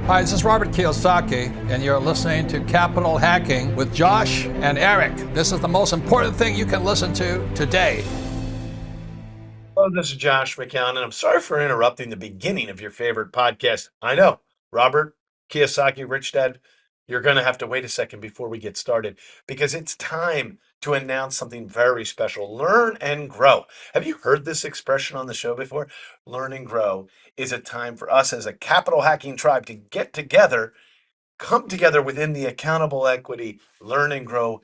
Hi, this is Robert Kiyosaki, and you're listening to Capital Hacking with Josh and Eric. This is the most important thing you can listen to today. Hello, this is Josh McCown, and I'm sorry for interrupting the beginning of your favorite podcast. I know, Robert Kiyosaki, Rich Dad, you're going to have to wait a second before we get started because it's time to announce something very special. Learn and grow. Have you heard this expression on the show before? Learn and grow is a time for us as a capital hacking tribe to get together, come together within the Accountable Equity Learn and Grow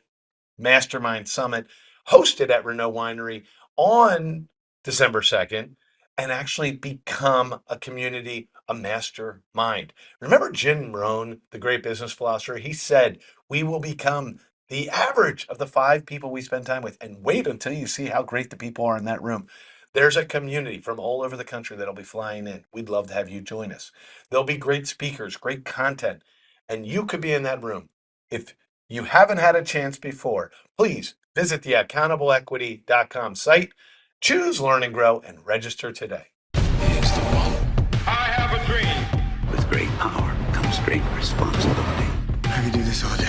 Mastermind Summit hosted at Renault Winery on December 2nd and actually become a community, a mastermind. Remember Jim Rohn, the great business philosopher? He said, we will become the average of the 5 people we spend time with. And wait until you see how great the people are in that room. There's a community from all over the country that'll be flying in. We'd love to have you join us. There'll be great speakers, great content, and you could be in that room. If you haven't had a chance before, please visit the accountableequity.com site, choose Learn and Grow, and register today. Here's the one. I have a dream. With great power comes great responsibility. I could do this all day.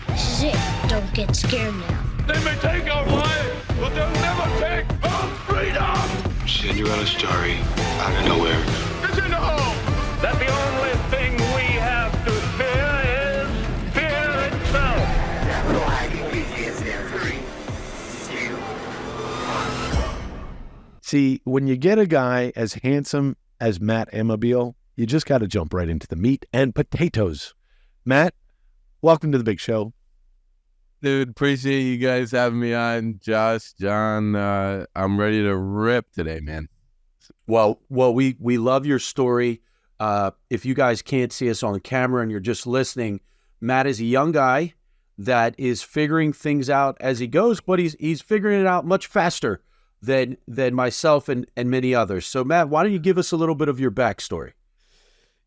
This is it. Don't get scared now. They may take our lives, but they'll never take our freedom. Cinderella's story out of nowhere. It's in the hole. That the only thing we have to fear is fear itself. See, when you get a guy as handsome as Matt Amabile, you just got to jump right into the meat and potatoes. Matt, welcome to the big show. Dude, appreciate you guys having me on. Josh, John, I'm ready to rip today, man. Well, we love your story. If you guys can't see us on camera and you're just listening, Matt is a young guy that is figuring things out as he goes, but he's figuring it out much faster than myself and many others. So, Matt, why don't you give us a little bit of your backstory?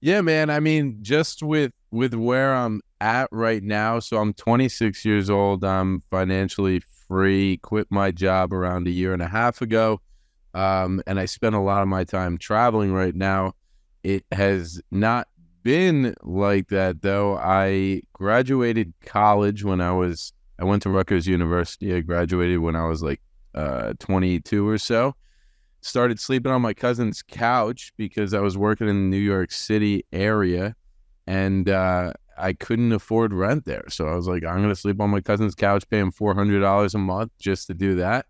Yeah, man. I mean, just with where I'm at right now. So I'm 26 years old. I'm financially free, quit my job around a year and a half ago. And I spend a lot of my time traveling right now. It has not been like that, though. I graduated college when I went to Rutgers University. I graduated when I was like 22 or so. Started sleeping on my cousin's couch because I was working in the New York City area, and I couldn't afford rent there. So I was like, I'm going to sleep on my cousin's couch, paying $400 a month just to do that.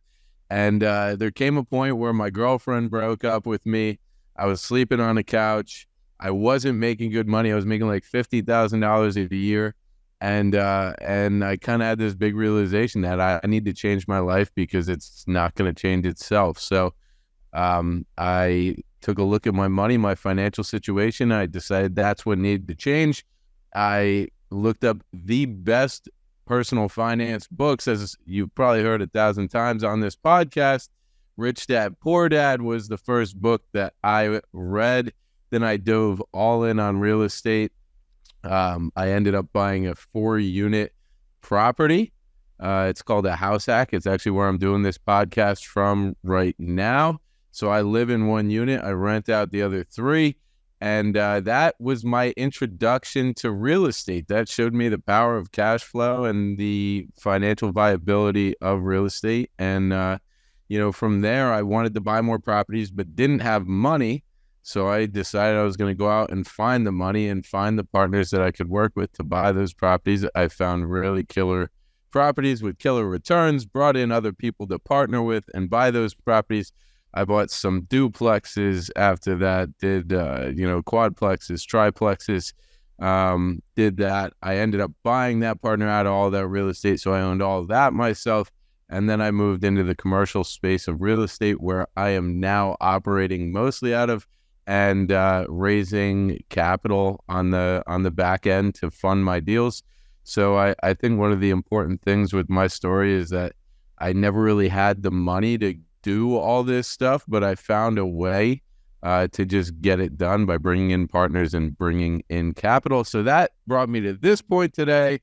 And there came a point where my girlfriend broke up with me. I was sleeping on the couch. I wasn't making good money. I was making like $50,000 a year. And I kind of had this big realization that I need to change my life because it's not going to change itself. So I took a look at my money, my financial situation. I decided that's what needed to change. I looked up the best personal finance books, as you've probably heard 1,000 times on this podcast. Rich Dad, Poor Dad was the first book that I read. Then I dove all in on real estate. I ended up buying a 4-unit property. It's called a house hack. It's actually where I'm doing this podcast from right now. So I live in 1 unit. I rent out the other 3. And that was my introduction to real estate. That showed me the power of cash flow and the financial viability of real estate. And, from there, I wanted to buy more properties, but didn't have money. So I decided I was going to go out and find the money and find the partners that I could work with to buy those properties. I found really killer properties with killer returns, brought in other people to partner with and buy those properties. I bought some duplexes after that, did, quadplexes, triplexes, did that. I ended up buying that partner out of all that real estate, so I owned all of that myself. And then I moved into the commercial space of real estate, where I am now operating mostly out of and raising capital on the back end to fund my deals. So I think one of the important things with my story is that I never really had the money to do all this stuff, but I found a way to just get it done by bringing in partners and bringing in capital. So that brought me to this point today.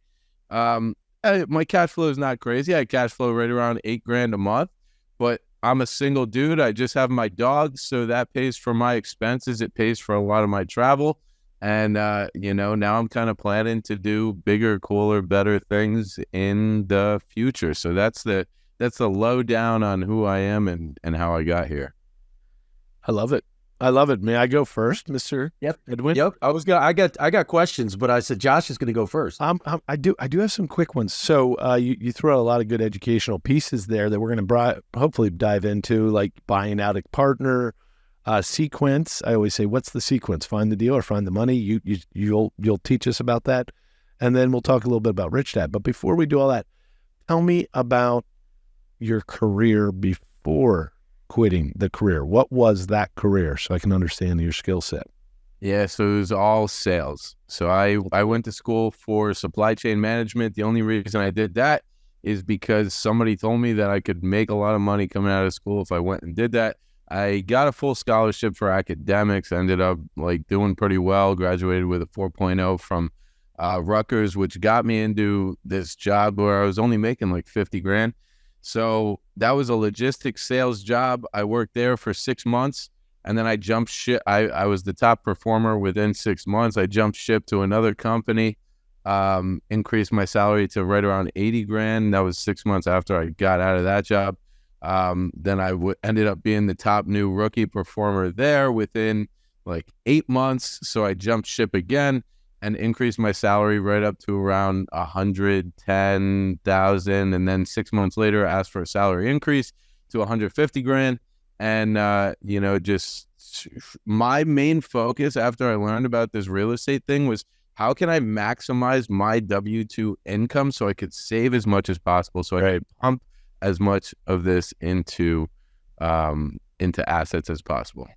My cash flow is not crazy. I cash flow right around $8,000 a month, but I'm a single dude. I just have my dog, so that pays for my expenses. It pays for a lot of my travel. And, now I'm kind of planning to do bigger, cooler, better things in the future. So that's the lowdown on who I am and how I got here. I love it. May I go first, Mr. Edwin? Yep. I got questions, but I said Josh is going to go first. I do have some quick ones. So you throw out a lot of good educational pieces there that we're going to hopefully dive into, like buying out a partner, sequence. I always say, what's the sequence? Find the deal or find the money. You'll teach us about that, and then we'll talk a little bit about Rich Dad. But before we do all that, tell me about your career before quitting the career. What was that career, so I can understand your skill set? Yeah, so it was all sales. So I went to school for supply chain management. The only reason I did that is because somebody told me that I could make a lot of money coming out of school if I went and did that. I got a full scholarship for academics. I ended up doing pretty well, graduated with a 4.0 from Rutgers, which got me into this job where I was only making like 50 grand. So that was a logistics sales job. I worked there for 6 months, and then I jumped ship. I was the top performer within 6 months. I jumped ship to another company, increased my salary to right around 80 grand. That was 6 months after I got out of that job. Then I ended up being the top new rookie performer there within 8 months. So I jumped ship again and increased my salary right up to around 110,000. And then 6 months later, asked for a salary increase to 150 grand. And, just my main focus after I learned about this real estate thing was, how can I maximize my W-2 income so I could save as much as possible, so I could pump as much of this into assets as possible.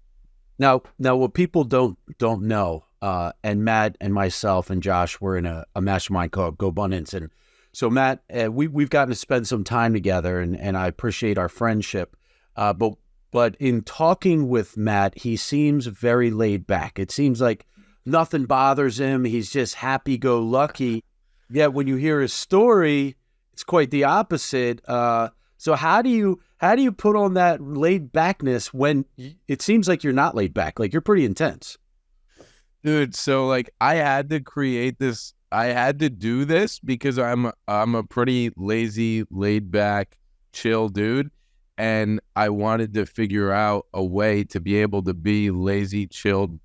Now, what people don't know, and Matt and myself and Josh were in a mastermind called Go Abundance, and so Matt, we've gotten to spend some time together, and I appreciate our friendship. But in talking with Matt, he seems very laid back. It seems like nothing bothers him. He's just happy-go-lucky. Yet when you hear his story, it's quite the opposite. So how do you put on that laid backness when it seems like you're not laid back? Like, you're pretty intense. Dude, so I had to create this. I had to do this because I'm a pretty lazy, laid back, chill dude. And I wanted to figure out a way to be able to be lazy, chilled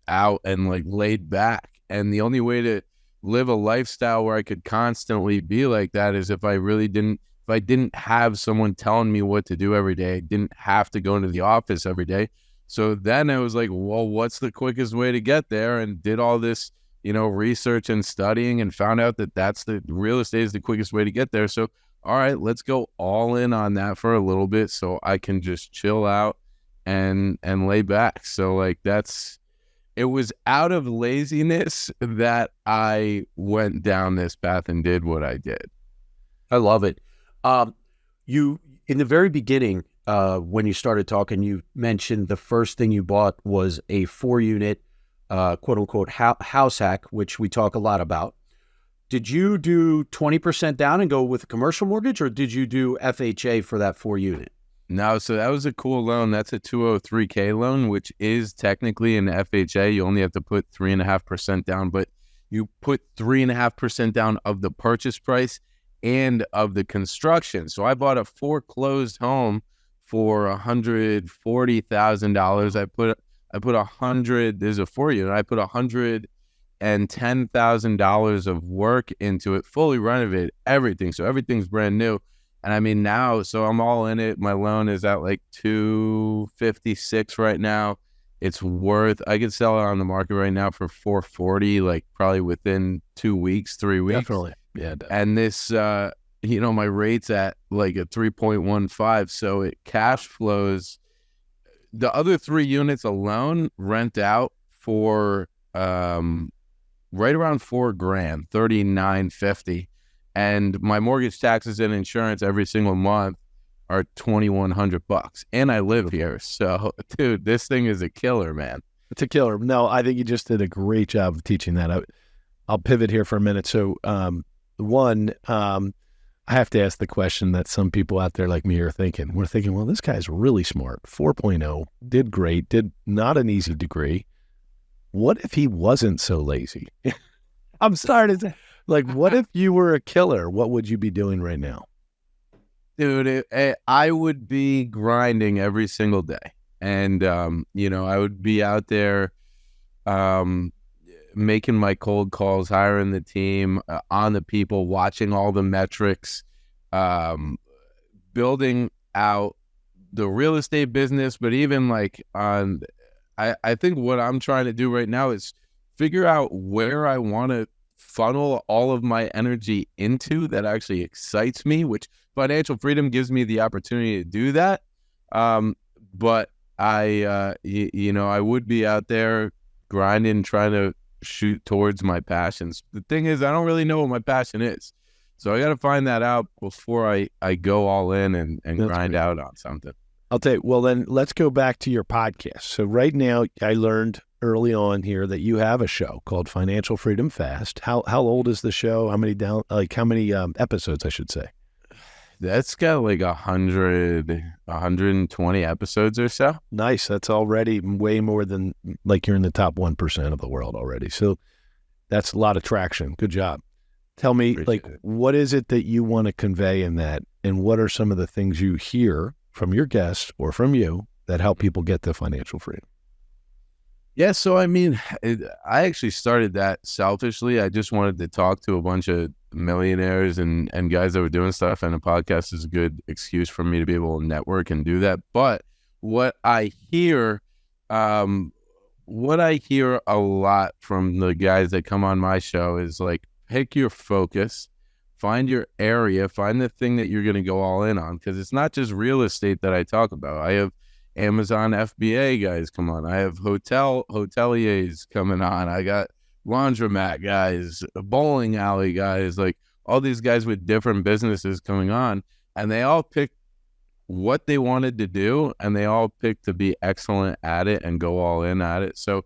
out, and laid back. And the only way to live a lifestyle where I could constantly be like that is if I didn't have someone telling me what to do every day. I didn't have to go into the office every day. So then I was like, well, what's the quickest way to get there? And did all this, research and studying, and found out that that's the real estate is the quickest way to get there. So, all right, let's go all in on that for a little bit so I can just chill out and lay back. So it was out of laziness that I went down this path and did what I did. I love it. You, in the very beginning, when you started talking, you mentioned the first thing you bought was a 4-unit, quote unquote, house hack, which we talk a lot about. Did you do 20% down and go with a commercial mortgage, or did you do FHA for that 4-unit? No, so that was a cool loan. That's a 203K loan, which is technically an FHA. You only have to put 3.5% down, but you put 3.5% down of the purchase price and of the construction. So I bought a foreclosed home for $140,000. I put 100. There's a 4-unit. I put $110,000 of work into it, fully renovated, everything. So everything's brand new. And I mean, now, so I'm all in it. My loan is at $256 right now. It's worth, I could sell it on the market right now for $440, probably within 2 weeks, 3 weeks. Definitely. Yeah. Definitely. And this, my rate's at a 3.15. So it cash flows. The other 3 units alone rent out for, right around $4,000, $39.50, and my mortgage, taxes, and insurance every single month are $2,100, and I live here. So, dude, this thing is a killer, man. It's a killer. No, I think you just did a great job of teaching that. I'll pivot here for a minute. So, I have to ask the question that some people out there like me are thinking. We're thinking, well, this guy's really smart. 4.0, did great, did not an easy degree. what if he wasn't so lazy? I'm sorry to say, like, what if you were a killer? What would you be doing right now? Dude, I would be grinding every single day. And, I would be out there making my cold calls, hiring the team, on the people, watching all the metrics, building out the real estate business. But even like I think what I'm trying to do right now is figure out where I want to funnel all of my energy into that actually excites me, which financial freedom gives me the opportunity to do that. But I would be out there grinding, trying to shoot towards my passions. The thing is, I don't really know what my passion is. So I got to find that out before I go all in and grind out on something. I'll tell you, well, then let's go back to your podcast. So right now, I learned early on here that you have a show called Financial Freedom Fast. How old is the show? How many episodes, I should say? That's got like 120 episodes or so. Nice. That's already way more than like you're in the top 1% of the world already. So that's a lot of traction. Good job. Tell me, what is it that you want to convey in that? And what are some of the things you hear from your guests or from you that help people get to financial freedom? Yeah, so I mean, I actually started that selfishly. I just wanted to talk to a bunch of millionaires and guys that were doing stuff, and a podcast is a good excuse for me to be able to network and do that. But what I hear a lot from the guys that come on my show is like, pick your focus, find your area, find the thing that you're going to go all in on, because it's not just real estate that I talk about. I have Amazon FBA guys come on. I have hoteliers coming on. I got laundromat guys, bowling alley guys, like all these guys with different businesses coming on, and they all pick what they wanted to do, and they all picked to be excellent at it and go all in at it. So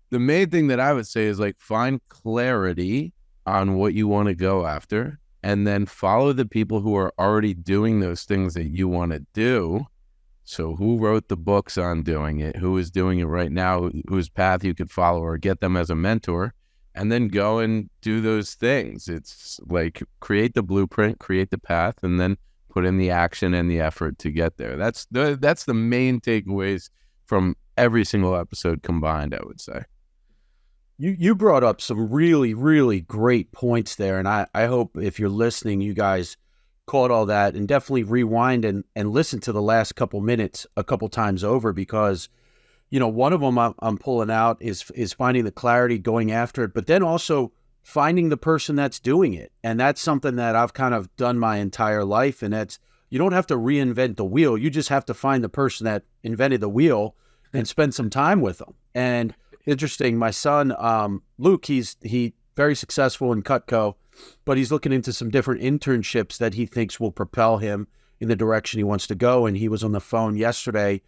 the main thing that I would say is like, find clarity on what you want to go after, and then follow the people who are already doing those things that you want to do. So who wrote the books on doing it? Who is doing it right now? Whose path you could follow, or get them as a mentor, and then go and do those things. It's like, create the blueprint, create the path, and then put in the action and the effort to get there. That's the main takeaways from every single episode combined, I would say. You brought up some really, really great points there, and I hope if you're listening, you guys caught all that, and definitely rewind and listen to the last couple minutes a couple times over, because one of them I'm pulling out is finding the clarity, going after it, but then also finding the person that's doing it. And that's something that I've kind of done my entire life, and that's, you don't have to reinvent the wheel. You just have to find the person that invented the wheel and spend some time with them. And interesting, my son Luke, he very successful in Cutco, but he's looking into some different internships that he thinks will propel him in the direction he wants to go. And he was on the phone yesterday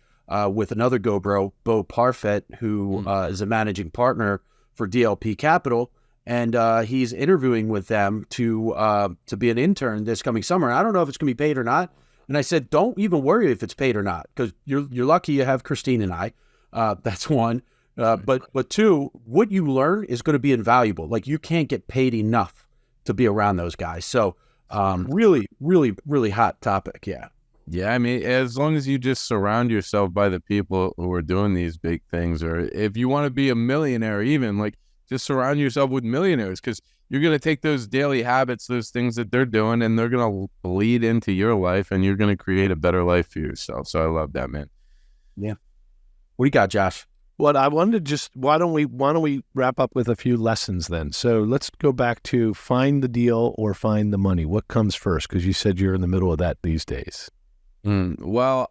with another GoBro, Bo Parfait, who is a managing partner for DLP Capital. And he's interviewing with them to be an intern this coming summer. I don't know if it's going to be paid or not. And I said, don't even worry if it's paid or not, because you're lucky you have Christine and I. That's one. But two, what you learn is going to be invaluable. Like, you can't get paid enough to be around those guys. So really, really, really hot topic. Yeah. Yeah, I mean, as long as you just surround yourself by the people who are doing these big things, or if you want to be a millionaire, even, like, just surround yourself with millionaires, because you're going to take those daily habits, those things that they're doing, and they're going to bleed into your life, and you're going to create a better life for yourself. So I love that, man. Yeah. What do you got, Josh? Well, I wanted to why don't we wrap up with a few lessons then? So let's go back to find the deal or find the money. What comes first? Because you said you're in the middle of that these days. Well,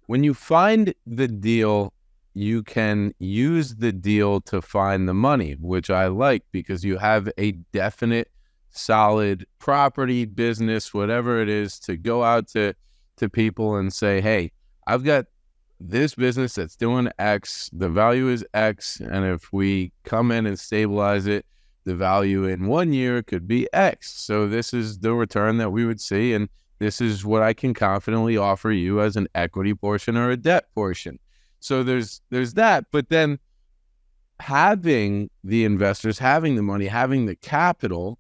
when you find the deal, you can use the deal to find the money, which I like, because you have a definite, solid property, business, whatever it is, to go out to people and say, hey, I've got this business that's doing X, the value is X, and if we come in and stabilize it, the value in 1 year could be X. So this is the return that we would see, and this is what I can confidently offer you as an equity portion or a debt portion. So there's that. But then having the investors, having the money, having the capital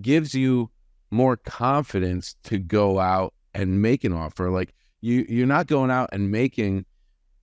gives you more confidence to go out and make an offer. Like you're not going out and making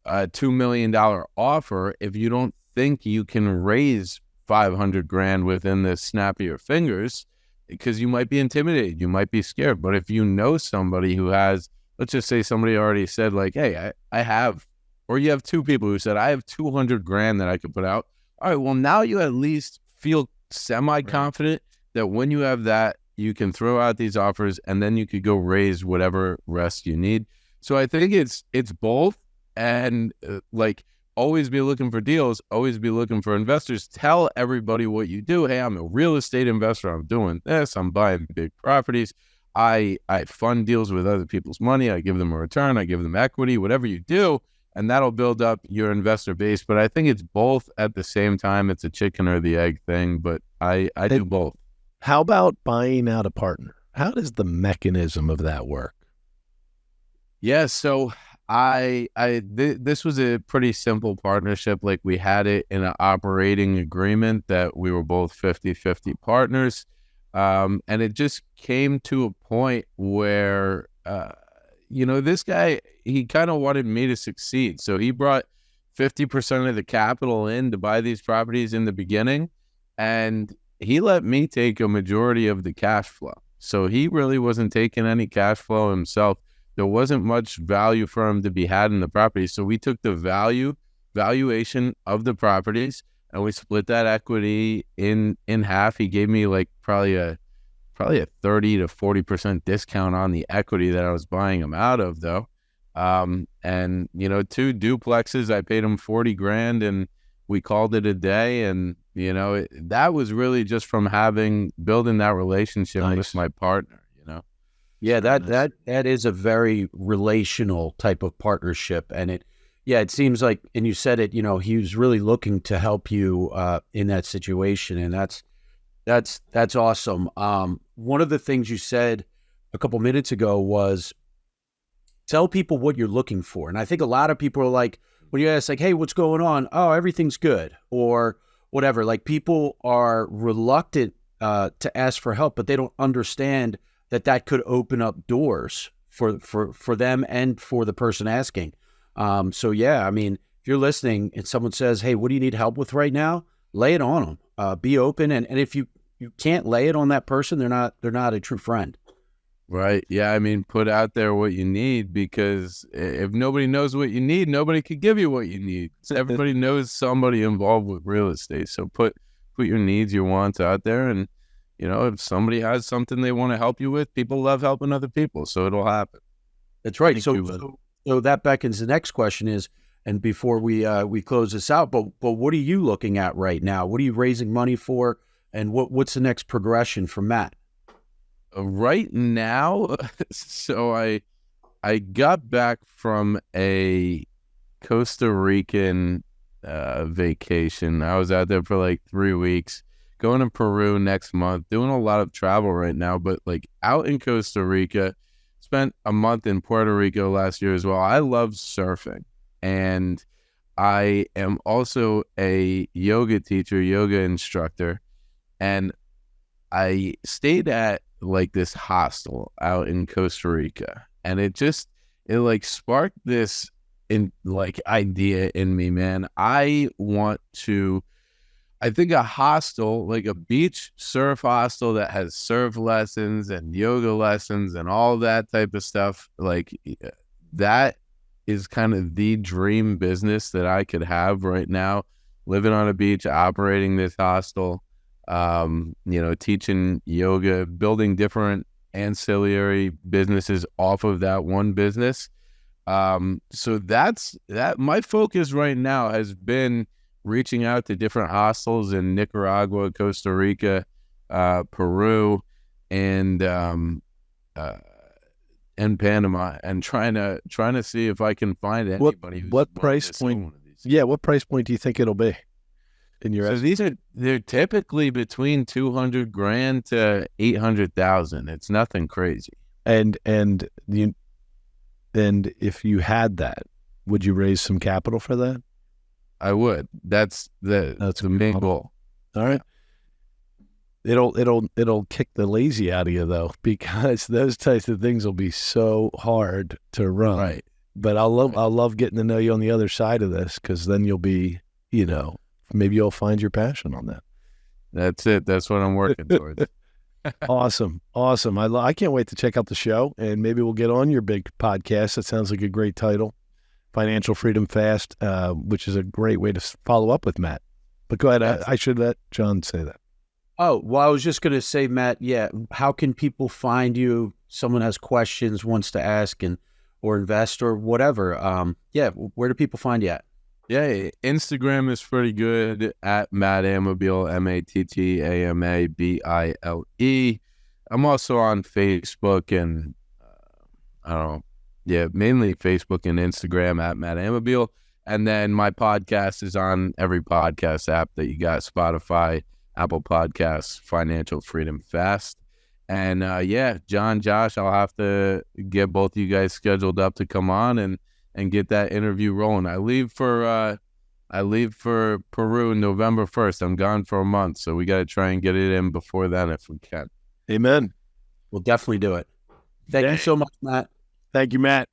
a $2 million offer if you don't think you can raise 500 grand within the snap of your fingers, because you might be intimidated, you might be scared. But if you know somebody who has, let's just say somebody already said like, hey, I have, or you have two people who said, I have 200 grand that I could put out. All right, well, now you at least feel semi-confident that when you have that, you can throw out these offers and then you could go raise whatever rest you need. So I think it's both. And like, always be looking for deals, always be looking for investors. Tell everybody what you do. Hey, I'm a real estate investor. I'm doing this. I'm buying big properties. I fund deals with other people's money. I give them a return. I give them equity, whatever you do. And that'll build up your investor base. But I think it's both at the same time. It's a chicken or the egg thing, but I do both. How about buying out a partner? How does the mechanism of that work? Yeah, so this was a pretty simple partnership. Like, we had it in an operating agreement that we were both 50-50 partners. And it just came to a point where, this guy, he kind of wanted me to succeed. So he brought 50% of the capital in to buy these properties in the beginning, and he let me take a majority of the cash flow. So he really wasn't taking any cash flow himself. There wasn't much value for him to be had in the property. So we took the valuation of the properties and we split that equity in half. He gave me like probably a 30 to 40% discount on the equity that I was buying him out of, though. And, 2 duplexes, I paid him 40 grand and we called it a day. And, that was really just from building that relationship with my partner, Yeah, that is a very relational type of partnership. And it seems like, and you said it, he was really looking to help you in that situation. And that's awesome. One of the things you said a couple minutes ago was tell people what you're looking for. And I think a lot of people are like, when you ask like, hey, what's going on? Oh, everything's good, or whatever. Like, people are reluctant to ask for help, but they don't understand that could open up doors for them and for the person asking. If you're listening and someone says, hey, what do you need help with right now? Lay it on them. Be open. And if you can't lay it on that person, they're not a true friend. Right. Yeah. Put out there what you need, because if nobody knows what you need, nobody could give you what you need. So everybody knows somebody involved with real estate. So put your needs, your wants out there. And, if somebody has something they want to help you with, people love helping other people. So it'll happen. That's right. So that beckons the next question is, and before we close this out, but what are you looking at right now? What are you raising money for? And what's the next progression for Matt? Right now, so I got back from a Costa Rican vacation. I was out there for like 3 weeks, going to Peru next month, doing a lot of travel right now, but like out in Costa Rica, spent a month in Puerto Rico last year as well. I love surfing, and I am also a yoga teacher, yoga instructor, and I stayed at like this hostel out in Costa Rica, and it like sparked this idea in me, man. I think a hostel, like a beach surf hostel that has surf lessons and yoga lessons and all that type of stuff, like that is kind of the dream business that I could have right now, living on a beach, operating this hostel, teaching yoga, building different ancillary businesses off of that one business. So that's my focus right now has been reaching out to different hostels in Nicaragua, Costa Rica, Peru, and Panama, and trying to see if I can find anybody. What price point? Yeah, what price point do you think it'll be? They're typically between 200 grand to 800,000. It's nothing crazy. And if you had that, Would you raise some capital for that? I would. That's the main goal. All right. It'll kick the lazy out of you though, because those types of things will be so hard to run. Right. But I'll love getting to know you on the other side of this, because then you'll be, maybe you'll find your passion on that. That's it. That's what I'm working towards. Awesome. I can't wait to check out the show, and maybe we'll get on your big podcast. That sounds like a great title, Financial Freedom Fast, which is a great way to follow up with Matt. But go ahead. I should let John say that. Oh, well, I was just going to say, Matt, how can people find you? Someone has questions, wants to ask or invest or whatever. Where do people find you at? Yeah, Instagram is pretty good at Matt Amabile, MATTAMABILE. I'm also on Facebook and mainly Facebook and Instagram at Matt Amabile. And then my podcast is on every podcast app that you got: Spotify, Apple Podcasts, Financial Freedom Fast. And John, Josh, I'll have to get both of you guys scheduled up to come on and get that interview rolling. I leave for Peru November 1st. I'm gone for a month, so we got to try and get it in before then if we can. Amen. We'll definitely do it. Thank you so much, Matt. Thank you, Matt.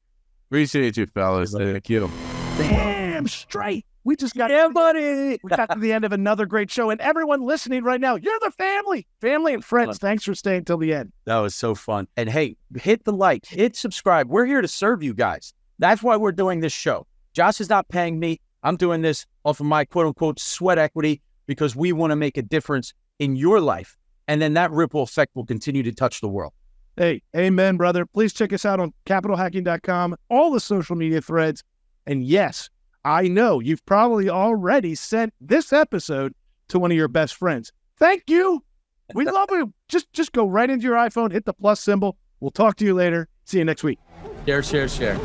Appreciate you, fellas. Thank you. Damn straight. We just got buddy. We got to the end of another great show, and everyone listening right now, you're the family and friends. Thanks for staying till the end. That was so fun. And hey, hit the like, hit subscribe. We're here to serve you guys. That's why we're doing this show. Josh is not paying me. I'm doing this off of my quote unquote sweat equity, because we want to make a difference in your life. And then that ripple effect will continue to touch the world. Hey, amen, brother. Please check us out on capitalhacking.com, all the social media threads. And yes, I know you've probably already sent this episode to one of your best friends. Thank you. We love you. Just go right into your iPhone, hit the plus symbol. We'll talk to you later. See you next week. Share.